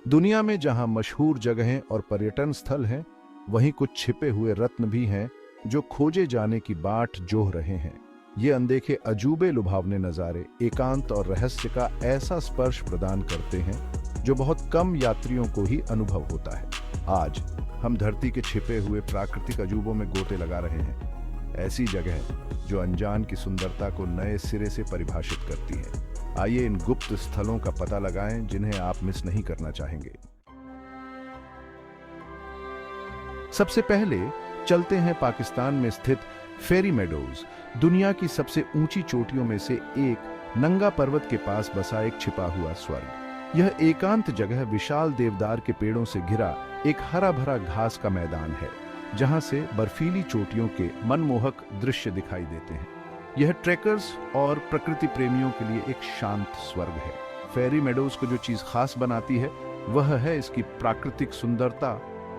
दुनिया में जहां मशहूर जगहें और पर्यटन स्थल हैं, वहीं कुछ छिपे हुए रत्न भी हैं जो खोजे जाने की बाट जोह रहे हैं। ये अनदेखे अजूबे लुभावने नज़ारे एकांत और रहस्य का ऐसा स्पर्श प्रदान करते हैं जो बहुत कम यात्रियों को ही अनुभव होता है। आज हम धरती के छिपे हुए प्राकृतिक अजूबों में गोते लगा रहे हैं, ऐसी जगह जो अनजान की सुंदरता को नए सिरे से परिभाषित करती है। आइए इन गुप्त स्थलों का पता लगाएं जिन्हें आप मिस नहीं करना चाहेंगे। सबसे पहले चलते हैं पाकिस्तान में स्थित फेरी मेडोज, दुनिया की सबसे ऊंची चोटियों में से एक, नंगा पर्वत के पास बसा एक छिपा हुआ स्वर्ग। यह एकांत जगह विशाल देवदार के पेड़ों से घिरा एक हरा भरा घास का मैदान है, जहां से बर्फीली चोटियों के मनमोहक दृश्य दिखाई देते हैं। यह ट्रेकर्स और प्रकृति प्रेमियों के लिए एक शांत स्वर्ग है। फेरी मेडोज को जो चीज खास बनाती है वह है इसकी प्राकृतिक सुंदरता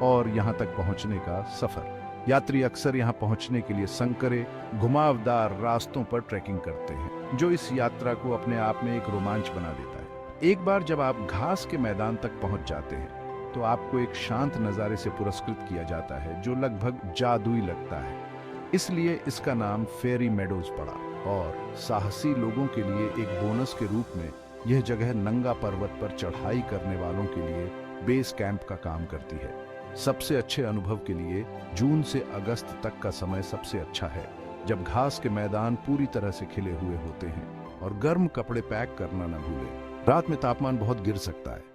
और यहां तक पहुंचने का सफर। यात्री अक्सर यहां पहुंचने के लिए संकरे, घुमावदार रास्तों पर ट्रैकिंग करते हैं, जो इस यात्रा को अपने आप में एक रोमांच बना देता है। एक बार जब आप घास के मैदान तक पहुंच जाते हैं तो आपको एक शांत नज़ारे से पुरस्कृत किया जाता है जो लगभग जादुई लगता है। इसलिए इसका नाम फेरी मेडोज पड़ा। और साहसी लोगों के लिए एक बोनस के रूप में यह जगह नंगा पर्वत पर चढ़ाई करने वालों के लिए बेस कैंप का काम करती है। सबसे अच्छे अनुभव के लिए जून से अगस्त तक का समय सबसे अच्छा है, जब घास के मैदान पूरी तरह से खिले हुए होते हैं। और गर्म कपड़े पैक करना न भूलें, रात में तापमान बहुत गिर सकता है।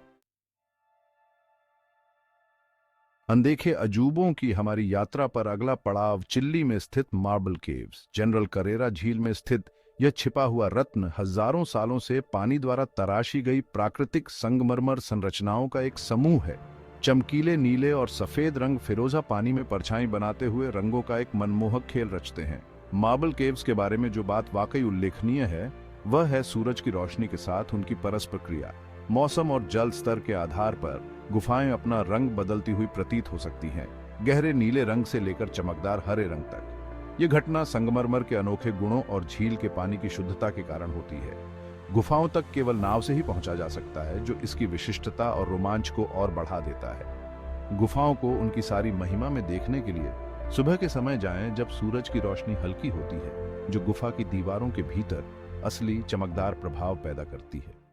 अनदेखे अजूबों की हमारी यात्रा पर अगला पड़ाव चिल्ली में स्थित मार्बल केव्स। जनरल करेरा झील में स्थित यह छिपा हुआ रत्न हजारों सालों से पानी द्वारा तराशी गई प्राकृतिक संगमरमर संरचनाओं का एक समूह है। चमकीले नीले और सफेद रंग फिरोजा पानी में परछाई बनाते हुए रंगों का एक मनमोहक खेल रचते हैं। मार्बल केव्स के बारे में जो बात वाकई उल्लेखनीय है वह है सूरज की रोशनी के साथ उनकी परस्पर क्रिया। मौसम और जल स्तर के आधार पर गुफाएं अपना रंग बदलती हुई प्रतीत हो सकती हैं, गहरे नीले रंग से लेकर चमकदार हरे रंग तक। यह घटना संगमरमर के अनोखे गुणों और झील के पानी की शुद्धता के कारण होती है। गुफाओं तक केवल नाव से ही पहुंचा जा सकता है, जो इसकी विशिष्टता और रोमांच को और बढ़ा देता है। गुफाओं को उनकी सारी महिमा में देखने के लिए सुबह के समय जाएं, जब सूरज की रोशनी हल्की होती है, जो गुफा की दीवारों के भीतर असली चमकदार प्रभाव पैदा करती है।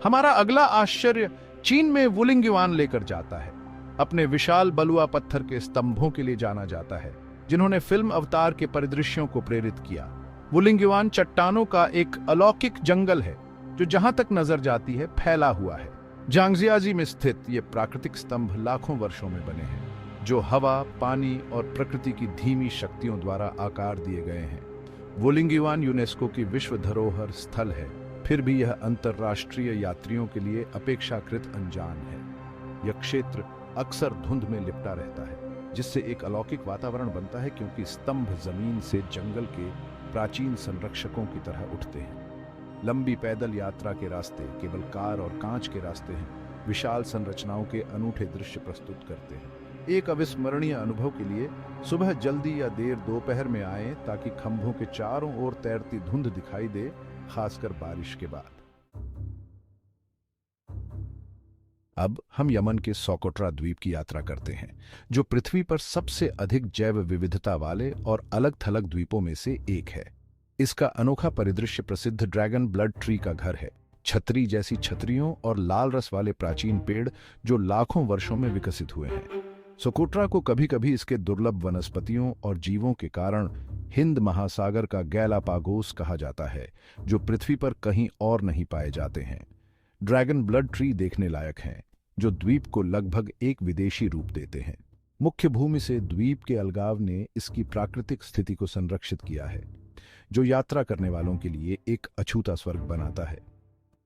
हमारा अगला आश्चर्य चीन में वुलिंगयुआन लेकर जाता है। अपने विशाल बलुआ पत्थर के स्तंभों के लिए जाना जाता है, जिन्होंने फिल्म अवतार के परिदृश्यों को प्रेरित किया। वुलिंगयुआन चट्टानों का एक अलौकिक जंगल है जो जहां तक नजर जाती है फैला हुआ है। झांगजियाजी में स्थित ये प्राकृतिक स्तंभ लाखों वर्षों में बने हैं, जो हवा, पानी और प्रकृति की धीमी शक्तियों द्वारा आकार दिए गए हैं। वुलिंगयुआन यूनेस्को की विश्व धरोहर स्थल है, फिर भी यह अंतर्राष्ट्रीय यात्रियों के लिए अपेक्षाकृत अनजान है। यह क्षेत्र अक्सर धुंध में लिपटा रहता है, जिससे एक अलौकिक वातावरण बनता है, क्योंकि स्तंभ जमीन से जंगल के प्राचीन संरक्षकों की तरह उठते हैं। लंबी पैदल यात्रा के रास्ते केवल कार और कांच के रास्ते हैं, विशाल संरचनाओं के अनूठे दृश्य प्रस्तुत करते हैं। एक अविस्मरणीय अनुभव के लिए सुबह जल्दी या देर दोपहर में आएं, ताकि खंभों के चारों ओर तैरती धुंध दिखाई दे, खासकर बारिश के बाद। अब हम यमन के सोकोट्रा द्वीप की यात्रा करते हैं, जो पृथ्वी पर सबसे अधिक जैव विविधता वाले और अलग-थलग द्वीपों में से एक है। इसका अनोखा परिदृश्य प्रसिद्ध ड्रैगन ब्लड ट्री का घर है, छतरी जैसी छतरियों और लाल रस वाले प्राचीन पेड़ जो लाखों वर्षों में विकसित हुए हैं। सोकोट्रा को कभी-कभी इसके दुर्लभ वनस्पतियों और जीवों के कारण हिंद महासागर का गैलापागोस कहा जाता है, जो पृथ्वी पर कहीं और नहीं पाए जाते हैं। ड्रैगन ब्लड ट्री देखने लायक हैं, जो द्वीप को लगभग एक विदेशी रूप देते हैं। मुख्य भूमि से द्वीप के अलगाव ने इसकी प्राकृतिक स्थिति को संरक्षित किया है, जो यात्रा करने वालों के लिए एक अछूता स्वर्ग बनाता है।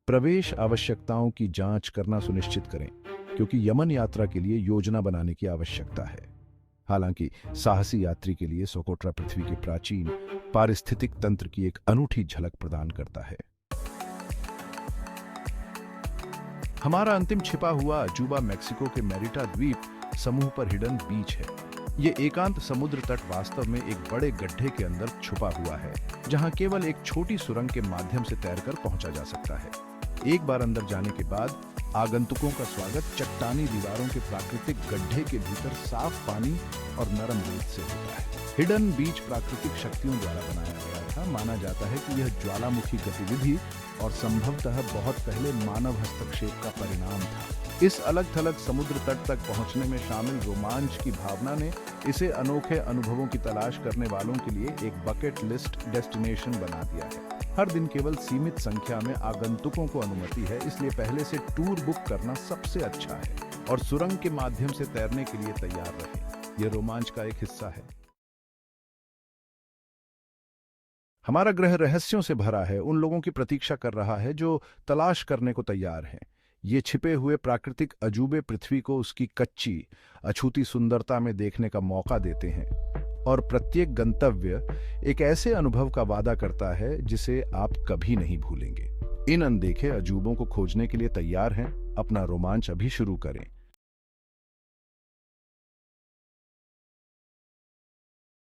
प्रवेश आवश्यकताओं की जांच करना सुनिश्चित करें, क्योंकि यमन यात्रा के लिए योजना बनाने की आवश्यकता है। हालांकि साहसी यात्री के लिए सोकोट्रा पृथ्वी के प्राचीन पारिस्थितिक तंत्र की एक अनूठी झलक प्रदान करता है। हमारा अंतिम छिपा हुआ अजूबा मेक्सिको के मेरिटा द्वीप समूह पर हिडन बीच है। ये एकांत समुद्र तट वास्तव में एक बड़े गड्ढे के अंदर छुपा हुआ है, जहां केवल एक छोटी सुरंग के माध्यम से तैरकर पहुंचा जा सकता है। एक बार अंदर जाने के बाद आगंतुकों का स्वागत चट्टानी दीवारों के प्राकृतिक गड्ढे के भीतर साफ पानी और नरम रेत से होता है। हिडन बीच प्राकृतिक शक्तियों द्वारा बनाया गया था। माना जाता है कि यह ज्वालामुखी गतिविधि और संभवतः बहुत पहले मानव हस्तक्षेप का परिणाम था। इस अलग थलग समुद्र तट तक पहुंचने में शामिल रोमांच की भावना ने इसे अनोखे अनुभवों की तलाश करने वालों के लिए एक बकेट लिस्ट डेस्टिनेशन बना दिया है। हर दिन केवल सीमित संख्या में आगंतुकों को अनुमति है, इसलिए पहले से टूर बुक करना सबसे अच्छा है और सुरंग के माध्यम से तैरने के लिए तैयार रहें। यह रोमांच का एक हिस्सा है। हमारा ग्रह रहस्यों से भरा है, उन लोगों की प्रतीक्षा कर रहा है जो तलाश करने को तैयार हैं। ये छिपे हुए प्राकृतिक अजूबे पृथ्वी को उसकी कच्ची अछूती सुंदरता में देखने का मौका देते हैं और प्रत्येक गंतव्य एक ऐसे अनुभव का वादा करता है जिसे आप कभी नहीं भूलेंगे। इन अनदेखे अजूबों को खोजने के लिए तैयार हैं? अपना रोमांच अभी शुरू करें।